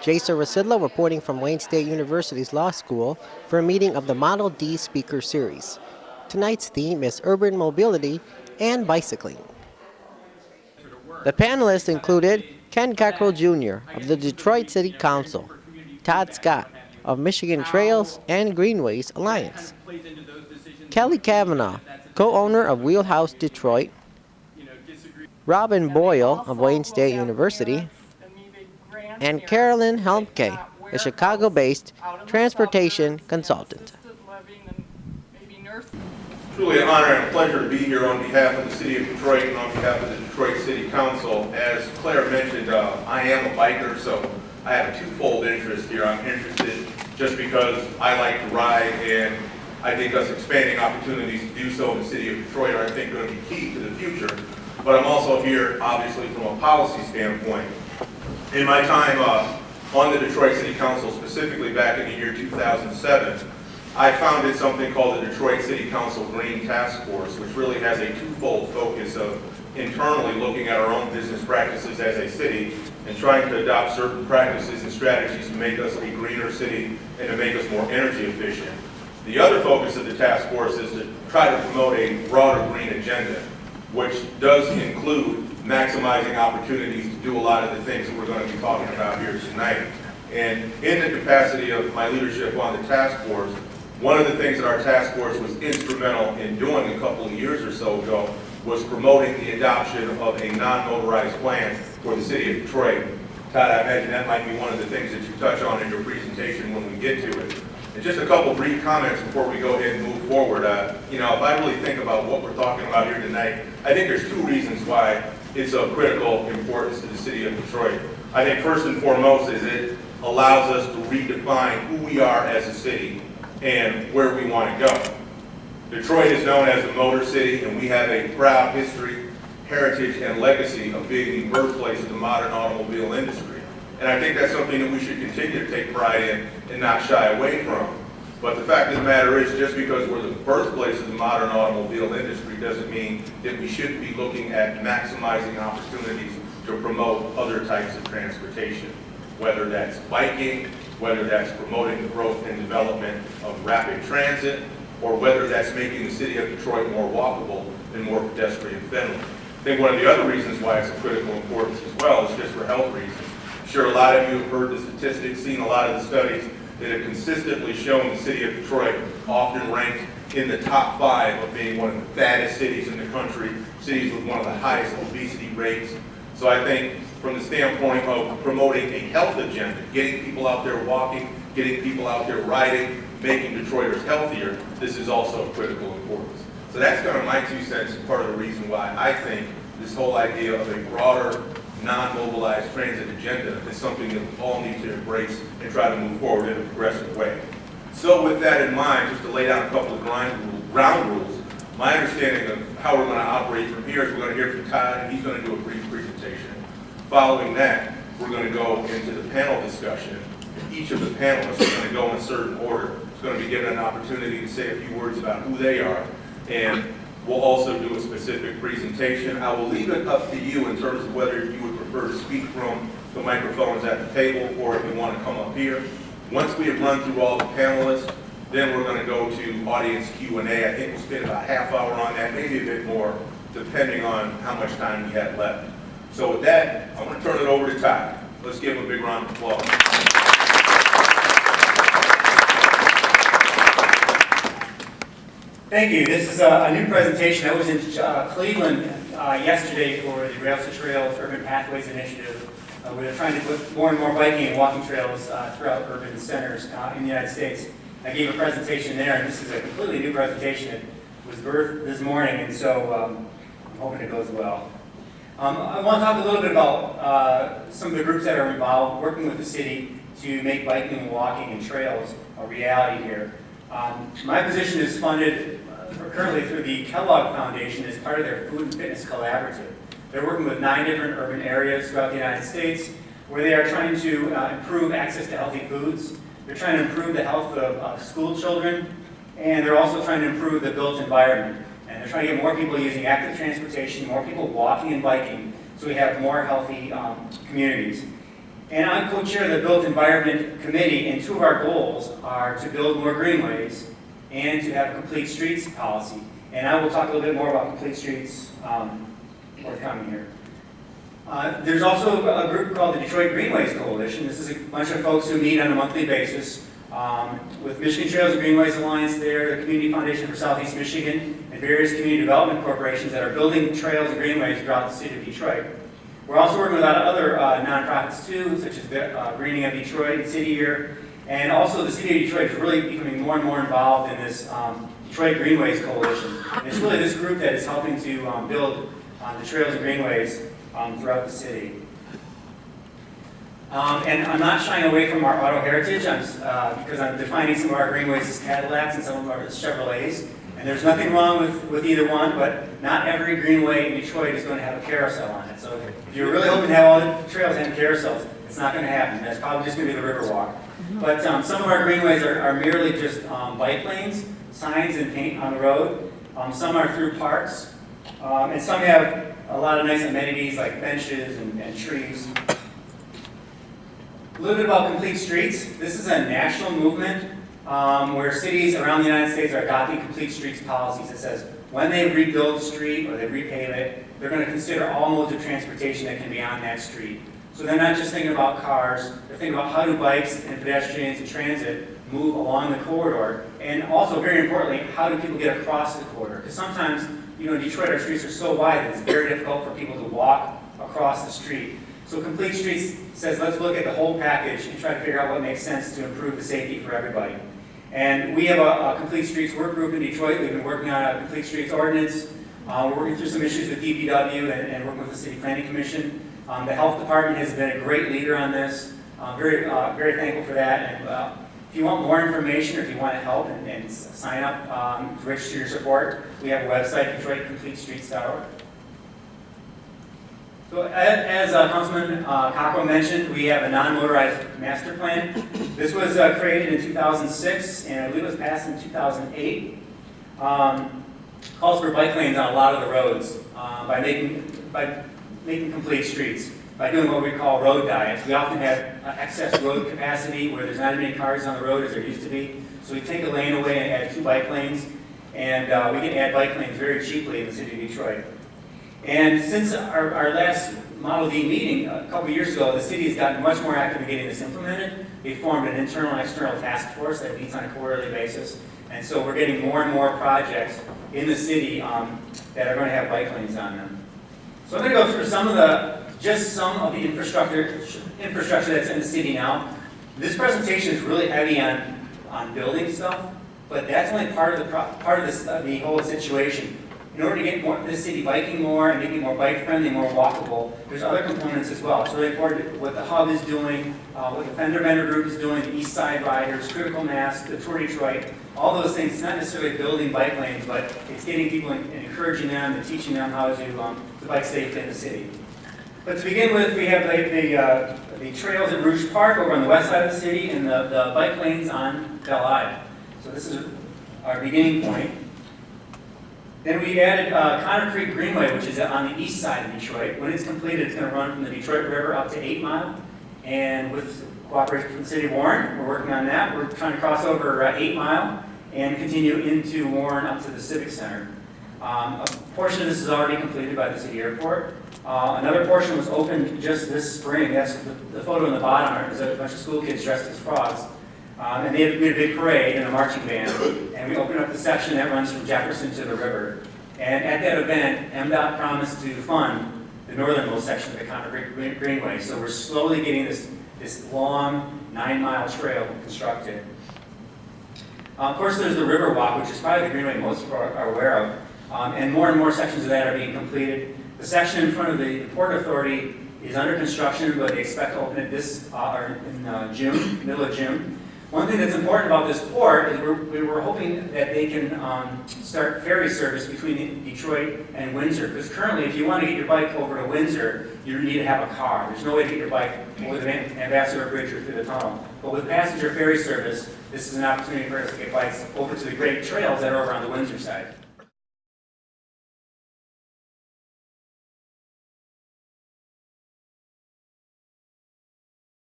Jason Rzucidlo reporting from Wayne State University's Law School for a meeting of the Model D Speaker Series. Tonight's theme is urban mobility and bicycling. The panelists included Ken Cockrel Jr. of the Detroit City Council, Todd Scott of Michigan Trails and Greenways Alliance, Kelly Kavanaugh, co-owner of Wheelhouse Detroit, Robin Boyle of Wayne State University, and Carolyn Helmke, a Chicago-based transportation consultant. Truly an honor and a pleasure to be here on behalf of the City of Detroit and on behalf of the Detroit City Council. As Claire mentioned, I am a biker, so I have a twofold interest here. I'm interested just because I like to ride, and I think us expanding opportunities to do so in the City of Detroit are, I think, going to be key to the future. But I'm also here, obviously, from a policy standpoint. In my time on the Detroit City Council, specifically back in the year 2007, I founded something called the Detroit City Council Green Task Force, which really has a twofold focus of internally looking at our own business practices as a city and trying to adopt certain practices and strategies to make us a greener city and to make us more energy efficient. The other focus of the task force is to try to promote a broader green agenda, which does include maximizing opportunities to do a lot of the things that we're going to be talking about here tonight. And in the capacity of my leadership on the task force, one of the things that our task force was instrumental in doing a couple of years or so ago was promoting the adoption of a non-motorized plan for the City of Detroit. Todd, I imagine that might be one of the things that you touch on in your presentation when we get to it. And just a couple brief comments before we go ahead and move forward. If I really think about what we're talking about here tonight, I think there's two reasons why it's of critical importance to the City of Detroit. I think first and foremost is it allows us to redefine who we are as a city and where we want to go. Detroit is known as the Motor City, and we have a proud history, heritage, and legacy of being the birthplace of the modern automobile industry. And I think that's something that we should continue to take pride in and not shy away from. But the fact of the matter is, just because we're the birthplace of the modern automobile industry doesn't mean that we shouldn't be looking at maximizing opportunities to promote other types of transportation, whether that's biking, whether that's promoting the growth and development of rapid transit, or whether that's making the City of Detroit more walkable and more pedestrian friendly. I think one of the other reasons why it's of critical importance as well is just for health reasons. I'm sure a lot of you have heard the statistics, seen a lot of the studies that have consistently shown the City of Detroit often ranked in the top 5 of being one of the fattest cities in the country, cities with one of the highest obesity rates. So I think from the standpoint of promoting a health agenda, getting people out there walking, getting people out there riding, making Detroiters healthier, this is also of critical importance. So that's kind of my 2 cents and part of the reason why I think this whole idea of a broader, non-mobilized transit agenda is something that we all need to embrace and try to move forward in a progressive way. So with that in mind, just to lay down a couple of ground rules, my understanding of how we're going to operate from here is we're going to hear from Todd, and he's going to do a brief presentation. Following that, we're going to go into the panel discussion. Each of the panelists is going to go in a certain order. It's going to be given an opportunity to say a few words about who they are, and we'll also do a specific presentation. I will leave it up to you in terms of whether you would prefer to speak from the microphones at the table or if you want to come up here. Once we have run through all the panelists, then we're going to go to audience Q&A. I think we'll spend about a half hour on that, maybe a bit more, depending on how much time we have left. So with that, I'm going to turn it over to Todd. Let's give him a big round of applause. Thank you. This is a new presentation. I was in Cleveland yesterday for the Rails to Trails Urban Pathways Initiative. We're trying to put more and more biking and walking trails throughout urban centers in the United States. I gave a presentation there, and this is a completely new presentation. It was birthed this morning, and so I'm hoping it goes well. I want to talk a little bit about some of the groups that are involved working with the city to make biking and walking and trails a reality here. My position is funded currently through the Kellogg Foundation as part of their Food and Fitness Collaborative. They're working with 9 different urban areas throughout the United States where they are trying to improve access to healthy foods. They're trying to improve the health of school children, and they're also trying to improve the built environment. And they're trying to get more people using active transportation, more people walking and biking, so we have more healthy communities. And I co-chair the Built Environment Committee, and two of our goals are to build more greenways and to have a complete streets policy. And I will talk a little bit more about complete streets forthcoming here. There's also a group called the Detroit Greenways Coalition. This is a bunch of folks who meet on a monthly basis with Michigan Trails and Greenways Alliance there, the Community Foundation for Southeast Michigan, and various community development corporations that are building trails and greenways throughout the city of Detroit. We're also working with a lot of other nonprofits too, such as Greening of Detroit and City Year, and also the City of Detroit is really becoming more and more involved in this Detroit Greenways Coalition. And it's really this group that is helping to build the trails and greenways throughout the city. And I'm not shying away from our auto heritage because I'm defining some of our greenways as Cadillacs and some of our Chevrolets. And there's nothing wrong with either one, but not every greenway in Detroit is going to have a carousel on it. So if you're really hoping to have all the trails having carousels, it's not going to happen. That's probably just going to be the Riverwalk. But some of our greenways are merely just bike lanes, signs and paint on the road. Some are through parks, and some have a lot of nice amenities like benches and trees. A little bit about complete streets. This is a national movement where cities around the United States are adopting complete streets policies. It says when they rebuild a street or they repave it, they're going to consider all modes of transportation that can be on that street. So they're not just thinking about cars, they're thinking about how do bikes and pedestrians and transit move along the corridor, and also very importantly, how do people get across the corridor? Because sometimes, in Detroit our streets are so wide that it's very difficult for people to walk across the street. So Complete Streets says let's look at the whole package and try to figure out what makes sense to improve the safety for everybody. And we have a Complete Streets work group in Detroit. We've been working on a Complete Streets ordinance. We're working through some issues with DPW and working with the City Planning Commission. The Health Department has been a great leader on this. Very thankful for that. And if you want more information or if you want to help and sign up to register your support, we have a website, DetroitCompleteStreets.org. So as Councilman Cockrel mentioned, we have a non-motorized master plan. This was created in 2006 and I believe it was passed in 2008. Calls for bike lanes on a lot of the roads by making complete streets, by doing what we call road diets. We often have excess road capacity where there's not as many cars on the road as there used to be. So we take a lane away and add 2 bike lanes, and we can add bike lanes very cheaply in the city of Detroit. And since our last Model D meeting a couple years ago, the city has gotten much more active in getting this implemented. We formed an internal and external task force that meets on a quarterly basis. And so we're getting more and more projects in the city that are going to have bike lanes on them. So I'm going to go through some of the infrastructure that's in the city now. This presentation is really heavy on building stuff, but that's only part of the whole situation. In order to get this city biking more and making it more bike friendly, more walkable, there's other components as well. It's really important what the hub is doing, what the fender bender group is doing, the East Side Riders, Critical Mass, the Tour Detroit, all those things. It's not necessarily building bike lanes, but it's getting people and encouraging them and teaching them how to bike safely in the city. But to begin with, we have the trails at Rouge Park over on the west side of the city and the bike lanes on Belle Isle. So this is our beginning point. Then we added Connor Creek Greenway, which is on the east side of Detroit. When it's completed, it's going to run from the Detroit River up to 8 Mile. And with cooperation from the city of Warren, we're working on that. We're trying to cross over 8 Mile and continue into Warren up to the Civic Center. A portion of this is already completed by the city airport. Another portion was opened just this spring. That's the photo in the bottom. There's a bunch of school kids dressed as frogs. And we had a big parade and a marching band, and we opened up the section that runs from Jefferson to the river. And at that event, MDOT promised to fund the northernmost section of the Connor Creek Greenway. So we're slowly getting this long 9-mile trail constructed. Of course, there's the Riverwalk, which is probably the Greenway most people are aware of. And more sections of that are being completed. The section in front of the Port Authority is under construction, but they expect to open it in June, middle of June. One thing that's important about this port is we were hoping that they can start ferry service between Detroit and Windsor. Because currently, if you want to get your bike over to Windsor, you need to have a car. There's no way to get your bike over the Ambassador Bridge or through the tunnel. But with passenger ferry service, this is an opportunity for us to get bikes over to the great trails that are over on the Windsor side.